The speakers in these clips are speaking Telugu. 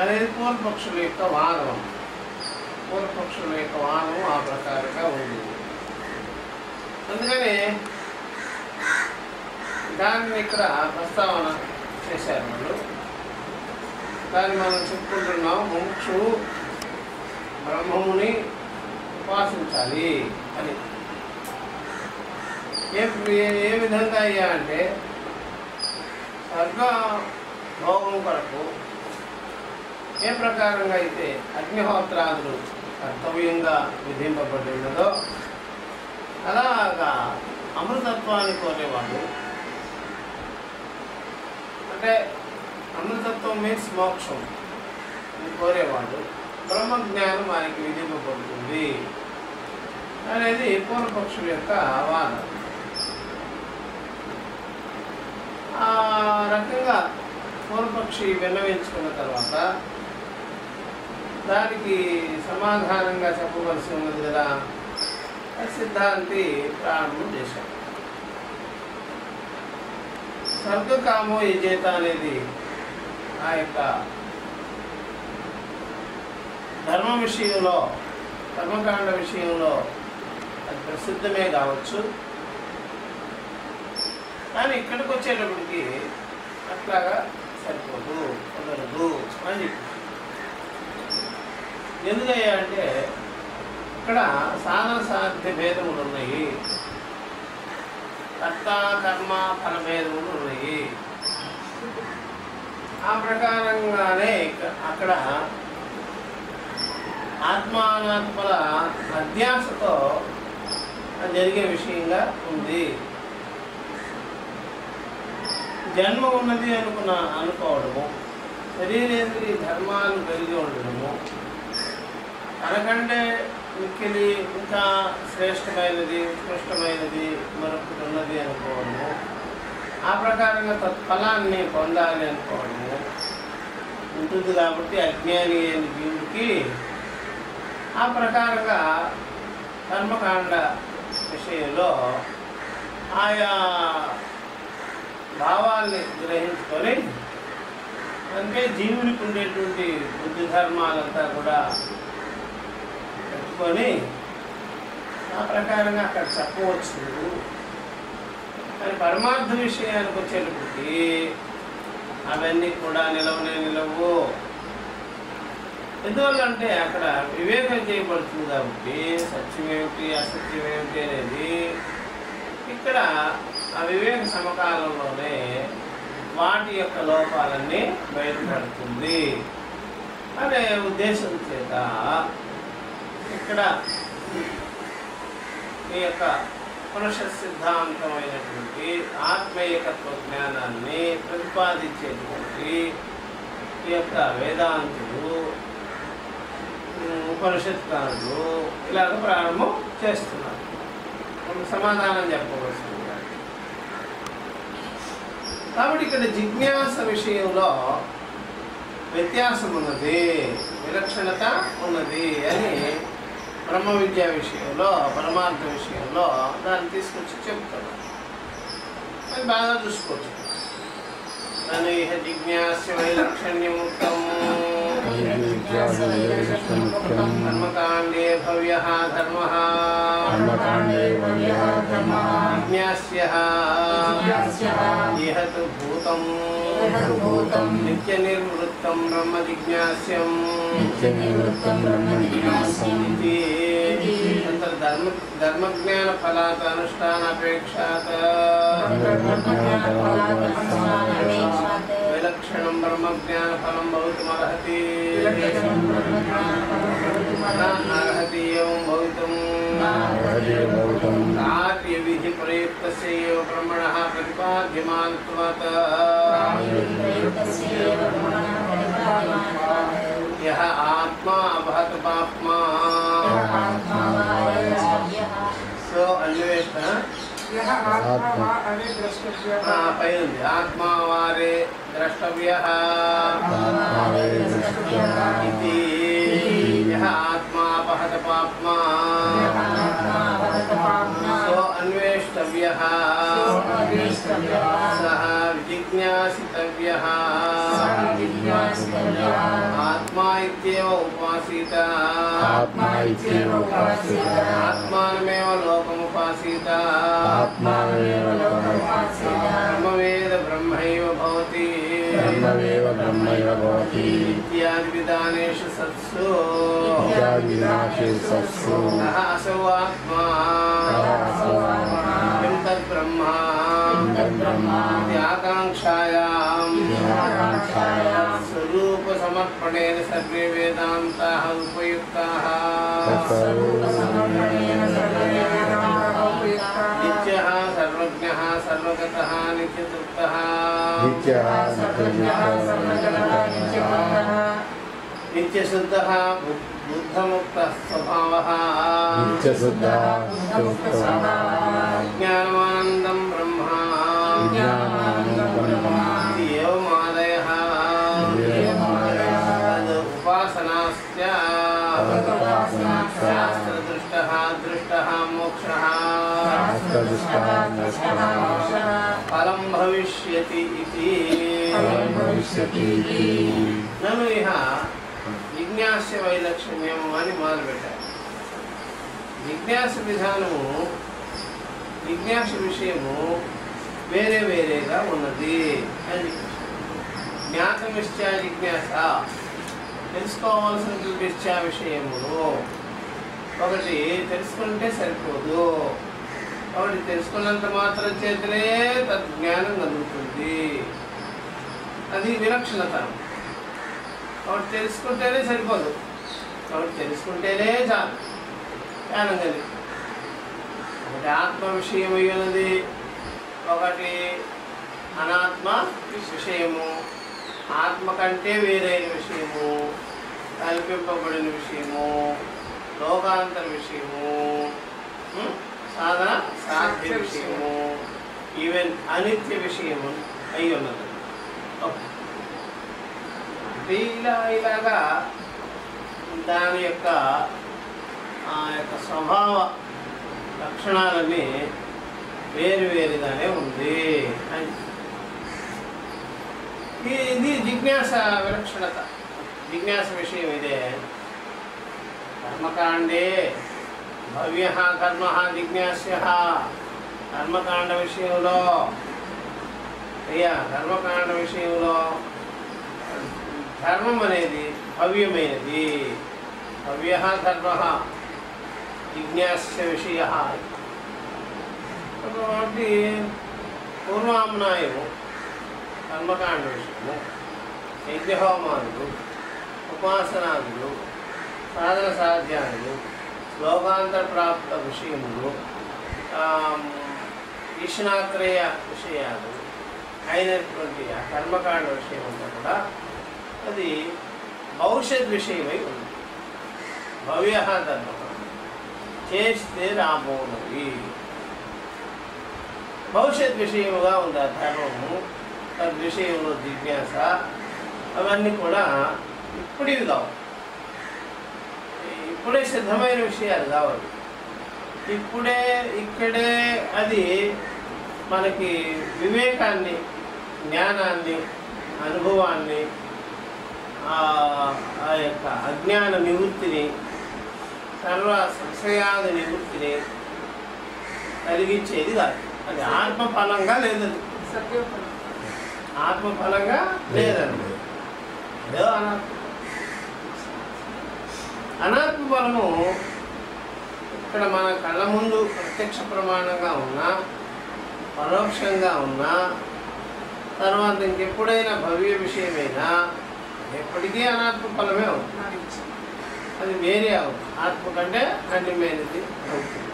అనేది పూర్వపక్షుల యొక్క వాదం. పూర్వపక్షుల యొక్క వాదం ఆ ప్రకారంగా ఉంది. అందుకని దాన్ని ఇక్కడ ప్రస్తావన చేశారు వాళ్ళు. దాన్ని మనం చెప్పుకుంటున్నాం, ముముక్షు బ్రహ్మముని ఉపాసించాలి అని. ఏ విధంగా అయ్యా అంటే స్వర్గ భోగం కొరకు ఏ ప్రకారంగా అయితే అగ్నిహోత్రాదులు కర్తవ్యంగా విధింపబడి ఉన్నదో అలాగా అమృతత్వాన్ని కోరేవాడు, అంటే అమృతత్వం మీన్స్ మోక్షం కోరేవాడు బ్రహ్మజ్ఞానం వారికి విధింపబడుతుంది అనేది పూర్వపక్షుల యొక్క వాదం. ఆ రకంగా పూర్వపక్షి విన్నవించుకున్న తర్వాత దానికి సమాధానంగా చెప్పవలసి ఉన్నది కదా, సిద్ధాంతి ప్రారంభం చేశాడు. స్వర్గకామో యజేత అనేది ఆ యొక్క ధర్మ విషయంలో, కర్మకాండ విషయంలో అది ప్రసిద్ధమే కావచ్చు. కానీ ఇక్కడికి వచ్చేటప్పటికి అట్లాగా సరిపోదు, కుదరదు అని చెప్పి. ఎందుకయ్యా అంటే ఇక్కడ సాధన సాధ్య భేదములు ఉన్నాయి, కర్త కర్మ ఫల భేదములు ఉన్నాయి. ఆ ప్రకారంగానే అక్కడ ఆత్మానాత్మల అధ్యాసతో జరిగే విషయంగా ఉంది. జన్మ ఉన్నది అనుకోవడము, శరీరేంద్రియ ధర్మాలు కలిగి ఉండడము, తనకంటే మిక్కిలి ఇంకా శ్రేష్టమైనది ఉత్కృష్టమైనది మరొకటి ఉన్నది అనుకోవడము, ఆ ప్రకారంగా తత్ఫలాన్ని పొందాలి అనుకోవడము ఉంటుంది. కాబట్టి అజ్ఞాని అయిన జీవుడికి ఆ ప్రకారంగా కర్మకాండ విషయంలో ఆయా భావాల్ని గ్రహించుకొని, అంటే జీవునికి ఉండేటువంటి బుద్ధి ధర్మాలంతా కూడా పెట్టుకొని ఆ ప్రకారంగా అక్కడ చెప్పవచ్చు. కానీ పరమార్థ విషయానికి వచ్చేటప్పటికి అవన్నీ కూడా నిలవు. ఎందువల్లంటే అక్కడ వివేకం చేయబడుతుంది కాబట్టి సత్యం ఏమిటి అసత్యం ఏమిటి అనేది ఇక్కడ ఆ వివేక సమకాలంలోనే వాటి యొక్క లోపాలన్నీ బయటపడుతుంది అనే ఉద్దేశం చేత ఇక్కడ ఈ యొక్క పురుష సిద్ధాంతమైనటువంటి ఆత్మేయకత్వ జ్ఞానాన్ని ప్రతిపాదించేటువంటి ఈ యొక్క వేదాంతులు, ఉపనిషత్కారులు ఇలాగ ప్రారంభం చేస్తున్నారు. సమాధానం చెప్పవలసింది. కాబట్టి ఇక్కడ జిజ్ఞాస విషయంలో వ్యత్యాసం ఉన్నది, విలక్షణత ఉన్నది అని బ్రహ్మ విద్య విషయంలో, పరమార్థ విషయంలో దాన్ని తీసుకొచ్చి చెప్తారు. అది బాగా చూసుకోవచ్చు. దాని జిజ్ఞాస్య వైలక్షణ్యముక్తం కర్మకాండే భవ్యః ధర్మః జిజ్ఞాస్యః ఇహ తు భూతం నిత్య నిర్వృత్తం బ్రహ్మ జిజ్ఞాస్యం ధర్మజ్ఞాన ఫలాత్ అనుష్ఠానాపేక్షాత్ విలక్షణం బ్రహ్మజ్ఞాన ఫలం భవితుమర్హతి అర్హతి ఏవం భవితుం కార్య విధి ప్రయుక్తస్య ఏవ బ్రహ్మణః ప్రతిపాద్యమానత్వాత్ యః ఆత్మా అభవత్ పాప్మా. సో అన్వేషణ పై ఉంది. ఆత్మా వారే ద్రష్టవ్యః ఇది యః ఆత్మా అపహత పాప్మా. సో అన్వేష్టవ్యః సః జిజ్ఞాసితవ్యః इत्येव उपासीत आत्मा इत्येव उपासीत आत्मानमेव लोकमुपासीत आत्मानमेव लोकमुपासीत ब्रह्मवेद ब्रह्मैव भवति ब्रह्मवेद ब्रह्मैव भवति इत्यादि विधानेषु सत्सु इत्यादि विनाशेषु सत्सु नः असौ आत्मा किं तद्ब्रह्म इति आकाङ्क्षायां स्वरूपसमर्पणेन सर्वे वेदान्ताः उपयुक्ताः नित्यः सर्वज्ञः सर्वगतः नित्यतृप्तः नित्यशुद्धः बुद्धमुक्तः स्वभावः ज्ञानमानन्दं ब्रह्म एवमादयः तदुपासनास्य शास्त्रदृष्टः दृष्टः मोक्षः फलं भविष्यति इति ननु इह జిజ్ఞాస్య వైలక్షణ్యము అని మొదలుపెట్టారు. జిజ్ఞాస విధానము జిజ్ఞాస విషయము వేరే వేరేగా ఉన్నది అని జ్ఞాతమిష్ట జిజ్ఞాస తెలుసుకోవాల్సిన విషయములు ఒకటి తెలుసుకుంటే సరిపోదు, ఒకటి తెలుసుకున్నంత మాత్రం చేతనే తద్జ్ఞానం కలుగుతుంది. అది విలక్షణతనం. ఒకటి తెలుసుకుంటేనే సరిపోదు, ఒకటి తెలుసుకుంటేనే చాలు జ్ఞానం కలిగి. ఒకటి ఆత్మ విషయమై ఉన్నది, ఒకటి అనాత్మ విషయము, ఆత్మ కంటే వేరైన విషయము, కల్పింపబడిన విషయము, లోకాంతర విషయము, సాధన సాధ్య విషయము, ఈవెన్ అనిత్య విషయము అయి ఉన్నది. ఇలాగా దాని యొక్క స్వభావ లక్షణాలన్నీ వేరువేరుగానే ఉంది అని. ఇది జిజ్ఞాస విలక్షణత. జిజ్ఞాస విషయం ఇదే. కర్మకాండే భవ్య కర్మ జిజ్ఞాస్య. కర్మకాండ విషయంలో కర్మకాండ విషయంలో ధర్మం అనేది భవ్యమైనది. భవ్య ధర్మ జిజ్ఞాస్య విషయ. కాబట్టి పూర్వామ్నాయము కర్మకాండ విషయము, యజ్ఞహోమాదులు, ఉపాసనాదులు, సాధన సాధ్యాలు, లోకాంతర ప్రాప్త విషయములు, ఈశ్వరాత్రేయ విషయాలు అయినటువంటి ఆ కర్మకాండ విషయం అంతా కూడా అది భవిష్యత్ విషయమై ఉంది. భవ్య ధర్మ చేస్తే రాబోనవి భవిష్యత్ విషయముగా ఉంది. ఆ ధర్మము, తద్విషయంలో జిజ్ఞాస, అవన్నీ కూడా ఇప్పుడివి కావు, ఇప్పుడే సిద్ధమైన విషయాలు కావాలి. ఇప్పుడే ఇక్కడే అది మనకి వివేకాన్ని, జ్ఞానాన్ని, అనుభవాన్ని, ఆ యొక్క అజ్ఞాన నివృత్తిని, సర్వ సంశయాది నివృత్తిని కలిగించేది కాదు. అది ఆత్మఫలంగా లేదండి, ఆత్మఫలంగా లేదండి. ఏదో అనాత్మ ఫలము ఇక్కడ మన కళ్ళ ముందు ప్రత్యక్ష ప్రమాణంగా ఉన్నా, పరోక్షంగా ఉన్నా, తర్వాత ఇంకెప్పుడైనా భవ్య విషయమైనా ఎప్పటికీ అనాత్మ ఫలమే అవుతుంది. అది వేరే అవుతుంది, ఆత్మ కంటే అన్యమైనది అవుతుంది.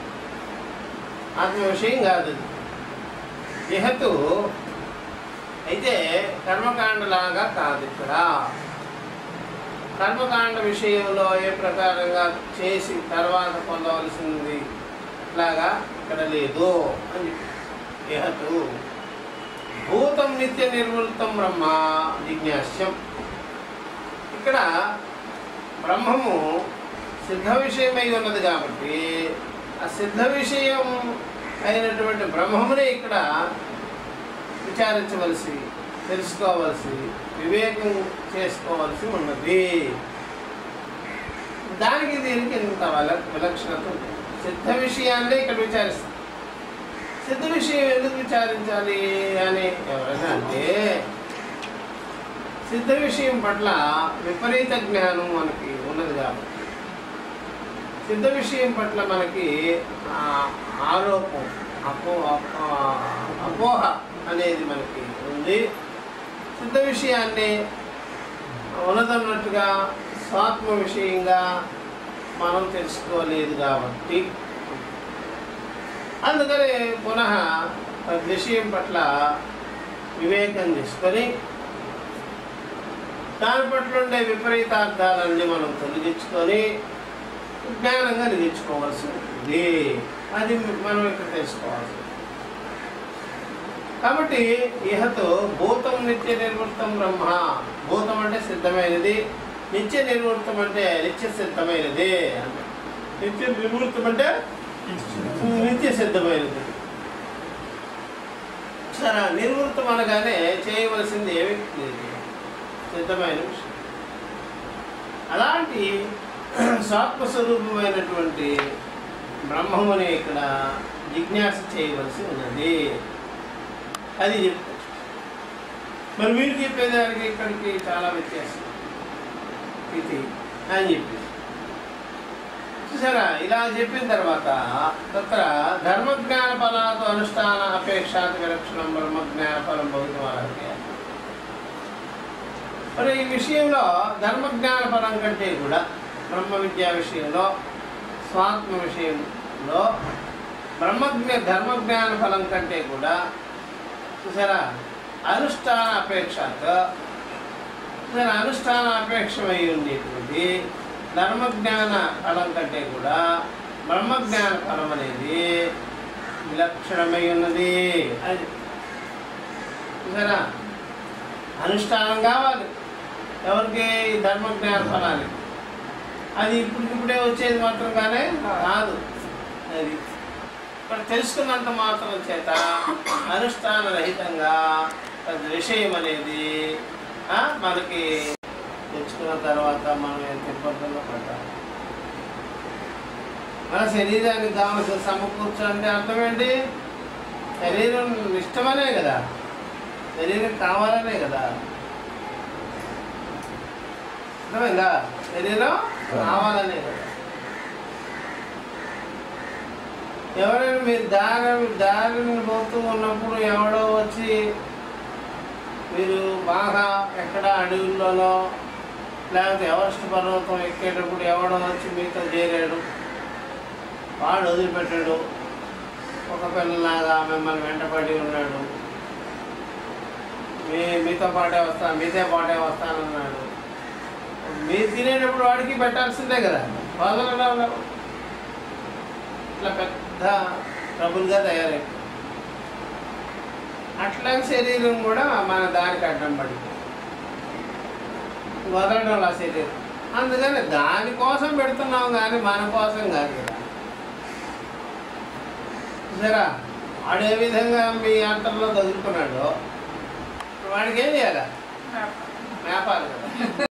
ఆత్మ విషయం కాదు అది. ఇహతు అయితే కర్మకాండలాగా కాదు. ఇక్కడ కర్మకాండ విషయంలో ఏ ప్రకారంగా చేసి తర్వాత పొందవలసింది అట్లాగా ఇక్కడ లేదు అని. ఇహతు భూతం నిత్య నిర్వృత్తం బ్రహ్మ జిజ్ఞాస్యం. ఇక్కడ బ్రహ్మము సిద్ధ విషయమై ఉన్నది కాబట్టి ఆ సిద్ధ విషయం అయినటువంటి బ్రహ్మమునే ఇక్కడ విచారించవలసి, తెలుసుకోవలసి, వివేకం చేసుకోవలసి ఉన్నది దానికి దీనికి ఇంత విలక్షణత ఉంది. సిద్ధ విషయాన్ని ఇక్కడ విచారిస్తాం. సిద్ధ విషయం ఎందుకు విచారించాలి అని ఎవరైనా అంటే, సిద్ధ విషయం పట్ల విపరీత జ్ఞానం మనకి ఉన్నది కాబట్టి, సిద్ధ విషయం పట్ల మనకి ఆరోపం అపోహ అనేది మనకి ఉంది. సిద్ధ విషయాన్ని ఉన్నదన్నట్టుగా స్వాత్మ విషయంగా మనం తెలుసుకోలేదు కాబట్టి, అందుకని పునః విషయం పట్ల వివేకం తీసుకొని దాని పట్ల ఉండే విపరీతార్థాలన్నీ మనం తొలగించుకొని జ్ఞానంగా నిలిచుకోవాల్సి ఉంటుంది. అది మనం ఇక్కడ తెలుసుకోవాల్సి. కాబట్టి ఇహతో భూతం నిత్య నిర్వృత్తం బ్రహ్మ. భూతం అంటే సిద్ధమైనది, నిత్య నిర్వృత్తం అంటే నిత్య సిద్ధమైనది. నిత్య నిర్వృత్తం అంటే నిత్య సిద్ధమైనది. సరే, నిర్వృత్తం అనగానే చేయవలసింది ఏమి లేదు, సిద్ధమైన విషయం. అలాంటి స్వాత్మస్వరూపమైనటువంటి బ్రహ్మముని ఇక్కడ జిజ్ఞాస చేయవలసి ఉన్నది. అది చెప్తారు. మరి మీరు చెప్పేదానికి ఇక్కడికి చాలా వ్యత్యాసం ఇది అని చెప్పి చూసారా. ఇలా చెప్పిన తర్వాత తత్ర ధర్మజ్ఞాన ఫలాతో అనుష్ఠాన అపేక్షాత్ విలక్షణం బ్రహ్మజ్ఞాన ఫలం భవితమాలకే. మరి ఈ విషయంలో ధర్మజ్ఞాన ఫలం కంటే కూడా బ్రహ్మ విద్యా విషయంలో, స్వాత్మ విషయంలో ధర్మజ్ఞాన ఫలం కంటే కూడా చూసారా అనుష్ఠాన అపేక్షతో అనుష్ఠాన అపేక్షమై ఉండేటువంటి ధర్మజ్ఞాన ఫలం కంటే కూడా బ్రహ్మజ్ఞాన ఫలం అనేది విలక్షణమై ఉన్నది. అది చూసారా, అనుష్ఠానం కావాలి ఎవరికి? ధర్మజ్ఞాన ఫలానికి. అది ఇప్పుడే వచ్చేది మాత్రంగానే కాదు. అది ఇక్కడ తెలుసుకున్నంత మాత్రం చేత అనుష్ఠాన రహితంగా విషయం అనేది మనకి తెచ్చుకున్న తర్వాత మనం ఎంత ఇబ్బందుల్లో పడ్డాం. మన శరీరానికి కావాల్సిన సమకూర్చాలంటే అర్థం ఏంటి? శరీరం ఇష్టమనే కదా, శరీరం కావాలనే కదా. అర్థమైందా? శరీరం కావాలనే కదా. ఎవరైనా మీరు దారిని పోతూ ఉన్నప్పుడు ఎవడో వచ్చి మీరు బాగా ఎక్కడ అడవుల్లోనో లేకపోతే ఎవరెస్ట్ పర్వతం ఎక్కేటప్పుడు ఎవడో వచ్చి మీతో చేరాడు, వాడు వదిలిపెట్టాడు, ఒక పిల్లలాగా మిమ్మల్ని వెంటపడి ఉన్నాడు, మీతో పాటే వస్తానన్నాడు. మీరు తినేటప్పుడు వాడికి పెట్టాల్సిందే కదా, వదలడంలో ఇట్లా పెద్ద ట్రబుల్గా తయారైంది. అట్లాగే శరీరం కూడా మన దానికి అడ్డం పడింది, వదలడంలో శరీరం. అందుకని దానికోసం పెడుతున్నాం కానీ మన కోసం కాదు కదా. సరే, వాడు ఏ విధంగా మీ అంతర్లో తగులుకున్నాడో వాడికి ఏం చేయాలి? మేపాలి కదా.